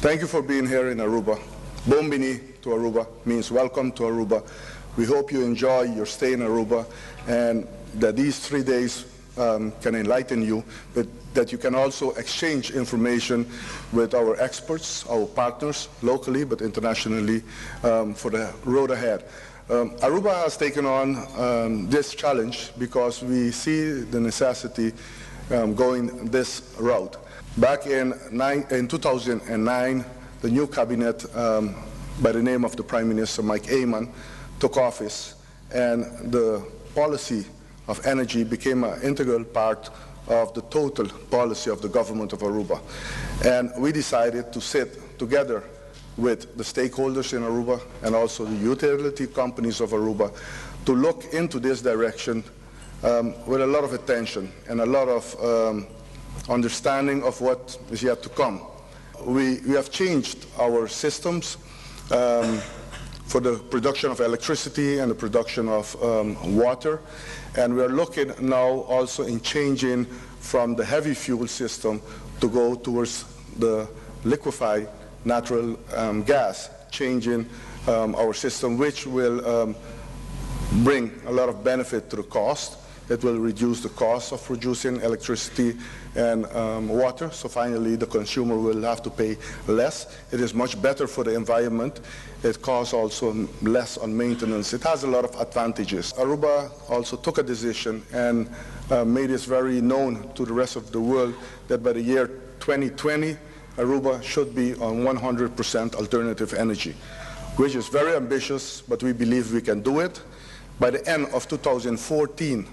Thank you for being here in Aruba. Bombini to Aruba means welcome to Aruba. We hope you enjoy your stay in Aruba and that these 3 days can enlighten you, but that you can also exchange information with our experts, our partners, locally but internationally, for the road ahead. Aruba has taken on this challenge because we see the necessity going this route. Back in 2009, the new cabinet by the name of the Prime Minister Mike Eman took office, and the policy of energy became an integral part of the total policy of the government of Aruba. And we decided to sit together with the stakeholders in Aruba and also the utility companies of Aruba to look into this direction with a lot of attention and a lot of understanding of what is yet to come. We have changed our systems for the production of electricity and the production of water, and we are looking now also in changing from the heavy fuel system to go towards the liquefied natural gas, changing our system, which will bring a lot of benefit to the cost. It will reduce the cost of producing electricity and water, so finally the consumer will have to pay less. It is much better for the environment. It costs also less on maintenance. It has a lot of advantages. Aruba also took a decision and made it very known to the rest of the world that by the year 2020, Aruba should be on 100% alternative energy, which is very ambitious, but we believe we can do it. By the end of 2014,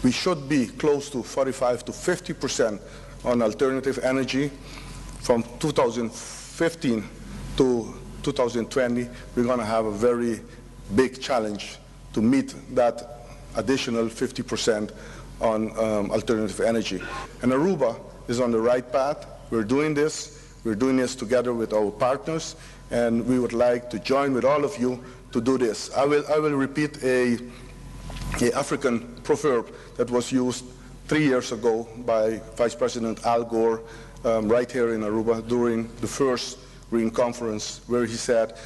we should be close to 45 to 50% on alternative energy. From 2015 to 2020, we're going to have a very big challenge to meet that additional 50% on alternative energy. And Aruba is on the right path. We're doing this. We're doing this together with our partners, and we would like to join with all of you to do this. I will repeat an African proverb that was used 3 years ago by Vice President Al Gore right here in Aruba during the first Green Conference, where he said,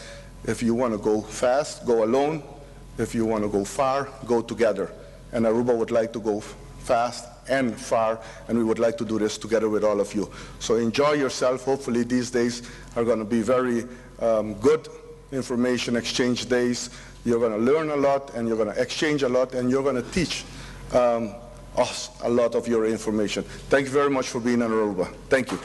if you want to go fast, go alone. If you want to go far, go together. And Aruba would like to go fast and far, and we would like to do this together with all of you. So enjoy yourself. Hopefully these days are going to be very good information exchange days. You're going to learn a lot, and you're going to exchange a lot, and you're going to teach us a lot of your information. Thank you very much for being in Aruba. Thank you.